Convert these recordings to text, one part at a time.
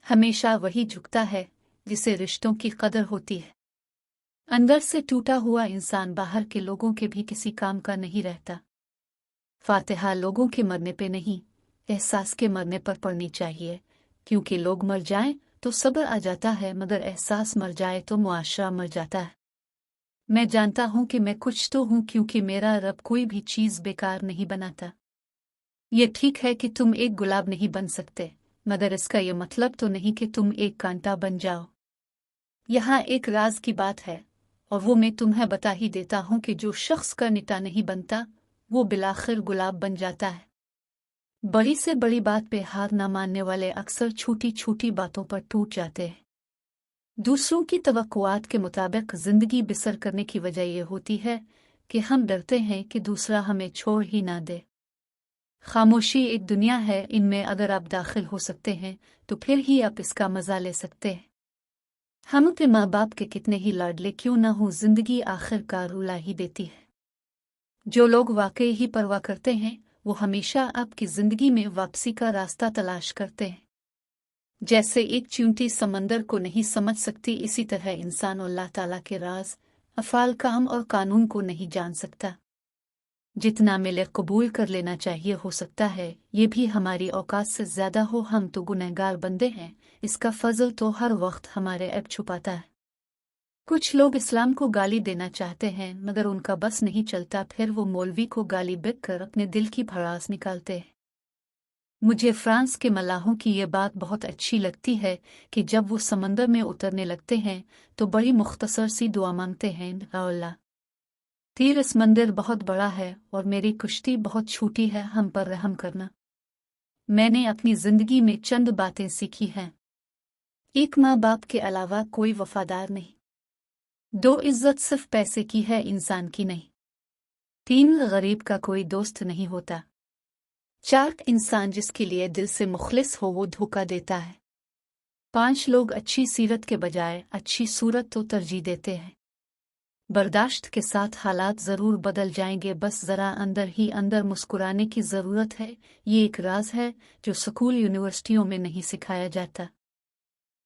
हमेशा वही झुकता है जिसे रिश्तों की कदर होती है। अंदर से टूटा हुआ इंसान बाहर के लोगों के भी किसी काम का नहीं रहता। फातिहा लोगों के मरने पे नहीं, एहसास के मरने पर पड़नी चाहिए, क्योंकि लोग मर जाएं तो सब्र आ जाता है, मगर एहसास मर जाए तो मुआशरा मर जाता है। मैं जानता हूं कि मैं कुछ तो हूं, क्योंकि मेरा रब कोई भी चीज़ बेकार नहीं बनाता। ये ठीक है कि तुम एक गुलाब नहीं बन सकते, मगर इसका ये मतलब तो नहीं कि तुम एक कांटा बन जाओ। यहाँ एक राज की बात है, और वो मैं तुम्हें बता ही देता हूँ कि जो शख्स का निटा नहीं बनता वो बिलाखिर गुलाब बन जाता है। बड़ी से बड़ी बात पे हार न मानने वाले अक्सर छोटी छोटी बातों पर टूट जाते हैं। दूसरों की तवक्कुआत के मुताबिक जिंदगी बसर करने की वजह यह होती है कि हम डरते हैं कि दूसरा हमें छोड़ ही ना दे। खामोशी एक दुनिया है, इनमें अगर आप दाखिल हो सकते हैं तो फिर ही आप इसका मजा ले सकते हैं। हम अपने माँ बाप के कितने ही लाडले क्यों ना हो, जिंदगी आखिरकार रुला ही देती है। जो लोग वाकई ही परवाह करते हैं वो हमेशा आपकी जिंदगी में वापसी का रास्ता तलाश करते हैं। जैसे एक चींटी समंदर को नहीं समझ सकती, इसी तरह इंसान अल्लाह ताला के राज, अफ़ाल, काम और कानून को नहीं जान सकता। जितना मिले कबूल कर लेना चाहिए, हो सकता है ये भी हमारी औकात से ज्यादा हो। हम तो गुनहगार बंदे हैं, इसका फजल तो हर वक्त हमारे ऐब छुपाता है। कुछ लोग इस्लाम को गाली देना चाहते हैं, मगर उनका बस नहीं चलता, फिर वो मौलवी को गाली बिक कर अपने दिल की भड़ास निकालते हैं। मुझे फ्रांस के मलाहों की ये बात बहुत अच्छी लगती है कि जब वो समंदर में उतरने लगते हैं तो बड़ी मुख्तसर सी दुआ मांगते हैं, अल्लाह तीर समंदर बहुत बड़ा है और मेरी कुश्ती बहुत छोटी है, हम पर रहम करना। मैंने अपनी जिंदगी में चंद बातें सीखी हैं। एक, माँ बाप के अलावा कोई वफादार नहीं। 2, इज्जत सिर्फ पैसे की है, इंसान की नहीं। 3, गरीब का कोई दोस्त नहीं होता। 4, इंसान जिसके लिए दिल से मुखलिस हो वो धोखा देता है। 5, लोग अच्छी सीरत के बजाय अच्छी सूरत तो तरजीह देते हैं। बर्दाश्त के साथ हालात जरूर बदल जाएंगे, बस जरा अंदर ही अंदर मुस्कुराने की जरूरत है। ये एक राज है जो स्कूल यूनिवर्सिटियों में नहीं सिखाया जाता।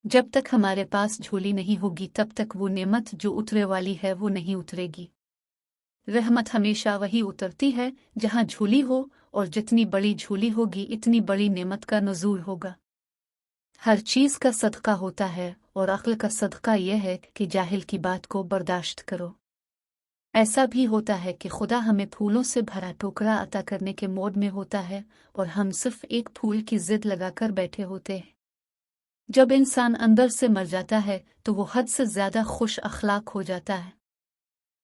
जब तक हमारे पास झोली नहीं होगी तब तक वो नेमत जो उतरे वाली है वो नहीं उतरेगी। रहमत हमेशा वही उतरती है जहाँ झोली हो, और जितनी बड़ी झोली होगी इतनी बड़ी नेमत का नुज़ूल होगा। हर चीज़ का सदका होता है, और अक्ल का सदका यह है कि जाहिल की बात को बर्दाश्त करो। ऐसा भी होता है कि खुदा हमें फूलों से भरा टोकरा अता करने के मोड में होता है और हम सिर्फ एक फूल की जिद लगाकर बैठे होते हैं। जब इंसान अंदर से मर जाता है तो वो हद से ज्यादा खुश अखलाक हो जाता है।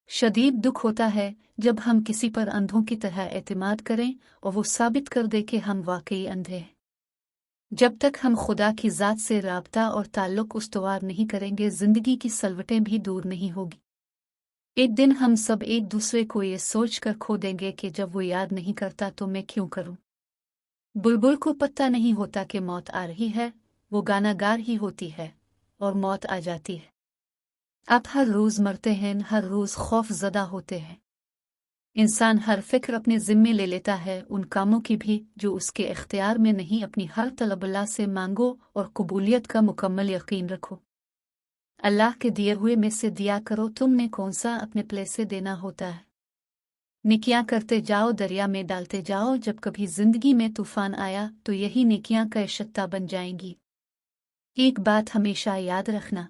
शदीद दुख होता है जब हम किसी पर अंधों की तरह एतमाद करें और वो साबित कर दे कि हम वाकई अंधे हैं। जब तक हम खुदा की ज़ात से राबता और ताल्लुक उस्तवार नहीं करेंगे, जिंदगी की सलवटें भी दूर नहीं होगी। एक दिन हम सब एक दूसरे को ये सोच कर खो देंगे कि जब वो याद नहीं करता तो मैं क्यों करूं। बुलबुल को पता नहीं होता कि मौत आ रही है, वो गाना गार ही होती है और मौत आ जाती है। आप हर रोज़ मरते हैं, हर रोज़ खौफ ज़दा होते हैं। इंसान हर फिक्र अपने ज़िम्मे ले लेता है, उन कामों की भी जो उसके इख्तियार में नहीं। अपनी हर तलब अल्लाह से मांगो और कबूलियत का मुकम्मल यकीन रखो। अल्लाह के दिए हुए में से दिया करो, तुमने कौन सा अपने प्ले से देना होता है। नेकियां करते जाओ, दरिया में डालते जाओ, जब कभी जिंदगी में तूफान आया तो यही नेकियां कैशत्ता बन जाएंगी। एक बात हमेशा याद रखना,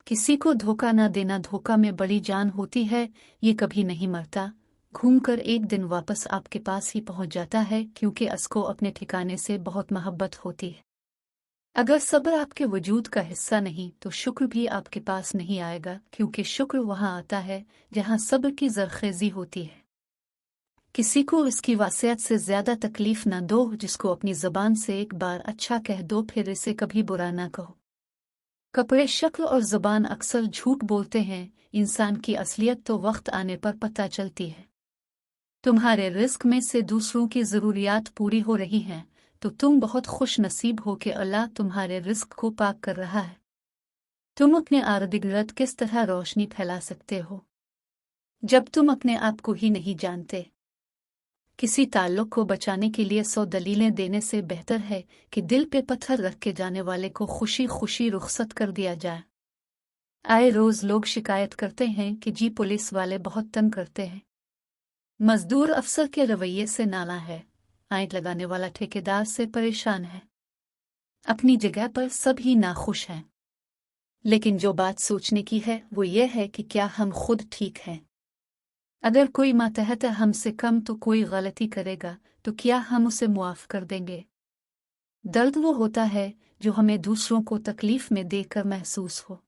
किसी को धोखा न देना धोखा में बड़ी जान होती है। ये कभी नहीं मरता, घूमकर एक दिन वापस आपके पास ही पहुंच जाता है, क्योंकि उसको अपने ठिकाने से बहुत मोहब्बत होती है। अगर सब्र आपके वजूद का हिस्सा नहीं तो शुक्र भी आपके पास नहीं आएगा, क्योंकि शुक्र वहां आता है जहां सब्र की जरखेजी होती है। किसी को इसकी वासियत से ज्यादा तकलीफ न दो, जिसको अपनी जबान से एक बार अच्छा कह दो फिर इसे कभी बुरा ना कहो। कपड़े, शक्ल और जबान अक्सर झूठ बोलते हैं, इंसान की असलियत तो वक्त आने पर पता चलती है। तुम्हारे रिस्क में से दूसरों की जरूरियात पूरी हो रही हैं तो तुम बहुत खुश नसीब हो कि अल्लाह तुम्हारे रिस्क को पाक कर रहा है। तुम अपने आर्द-गिर्द किस तरह रोशनी फैला सकते हो जब तुम अपने आप को ही नहीं जानते। किसी ताल्लुक को बचाने के लिए 100 दलीलें देने से बेहतर है कि दिल पे पत्थर रख के जाने वाले को खुशी खुशी रुखसत कर दिया जाए। आए रोज लोग शिकायत करते हैं कि जी पुलिस वाले बहुत तंग करते हैं, मजदूर अफसर के रवैये से नाला है, आंट लगाने वाला ठेकेदार से परेशान है। अपनी जगह पर सब ही नाखुश हैं, लेकिन जो बात सोचने की है वो ये है कि क्या हम खुद ठीक हैं? अगर कोई मातहत हमसे कम तो कोई गलती करेगा तो क्या हम उसे मुआफ कर देंगे? दर्द वो होता है जो हमें दूसरों को तकलीफ में देकर महसूस हो।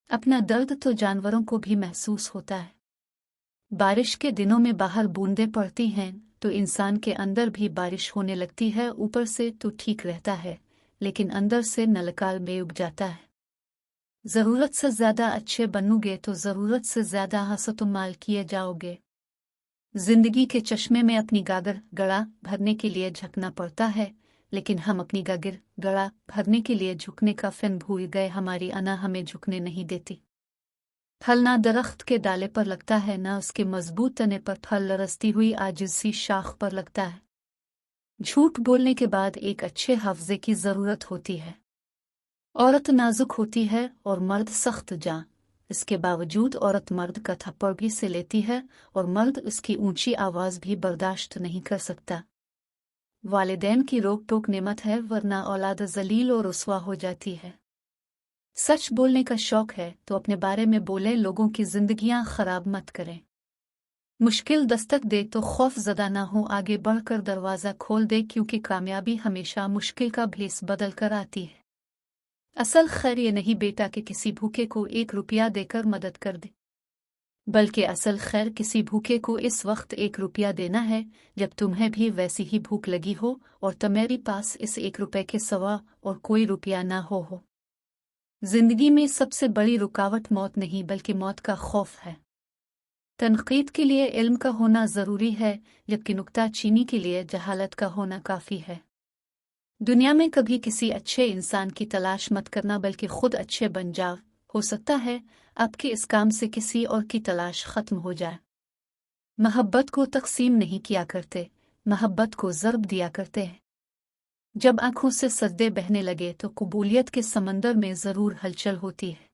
अपना दर्द तो जानवरों को भी महसूस होता है। बारिश के दिनों में बाहर बूंदें पड़ती हैं तो इंसान के अंदर भी बारिश होने लगती है। ऊपर से तो ठीक रहता है लेकिन अंदर से नलकाल में उग जाता है। ज़रूरत से ज़्यादा अच्छे बनोगे तो ज़रूरत से ज़्यादा हसतुमाल किए जाओगे। जिंदगी के चश्मे में अपनी गागर गड़ा भरने के लिए झुकना पड़ता है, लेकिन हम अपनी गागर गड़ा भरने के लिए झुकने का फ़न भूल गए। हमारी अना हमें झुकने नहीं देती। फल ना दरख्त के डाले पर लगता है, ना उसके मजबूत तने पर फल लरसती हुई आजिज़ सी शाख पर लगता है। झूठ बोलने के बाद एक अच्छे हाफ़ज़े की ज़रूरत होती है। औरत नाजुक होती है और मर्द सख्त जान। इसके बावजूद औरत मर्द का थप्पड़ भी से लेती है और मर्द उसकी ऊंची आवाज़ भी बर्दाश्त नहीं कर सकता। वालिदैन की रोक टोक नेमत है, वरना औलाद जलील और रुस्वा हो जाती है। सच बोलने का शौक है तो अपने बारे में बोले, लोगों की जिंदगियां खराब मत करें। मुश्किल दस्तक दे तो खौफ ज़दा ना हो, आगे बढ़कर दरवाज़ा खोल दे, क्योंकि कामयाबी हमेशा मुश्किल का भेस बदल कर आती है। असल खैर ये नहीं बेटा कि किसी भूखे को 1 रुपया देकर मदद कर दे, बल्कि असल खैर किसी भूखे को इस वक्त 1 रुपया देना है जब तुम्हें भी वैसी ही भूख लगी हो और तुम्हारे पास इस 1 रुपये के सिवा और कोई रुपया ना हो। जिंदगी में सबसे बड़ी रुकावट मौत नहीं बल्कि मौत का खौफ है। तनकीद के लिए इल्म का होना ज़रूरी है, जबकि नुक्ताचीनी के लिए जहालत का होना काफ़ी है। दुनिया में कभी किसी अच्छे इंसान की तलाश मत करना, बल्कि खुद अच्छे बन जाओ। हो सकता है आपके इस काम से किसी और की तलाश खत्म हो जाए। मोहब्बत को तकसीम नहीं किया करते, मोहब्बत को ज़रब दिया करते हैं। जब आंखों से सजदे बहने लगे तो कबूलियत के समंदर में ज़रूर हलचल होती है।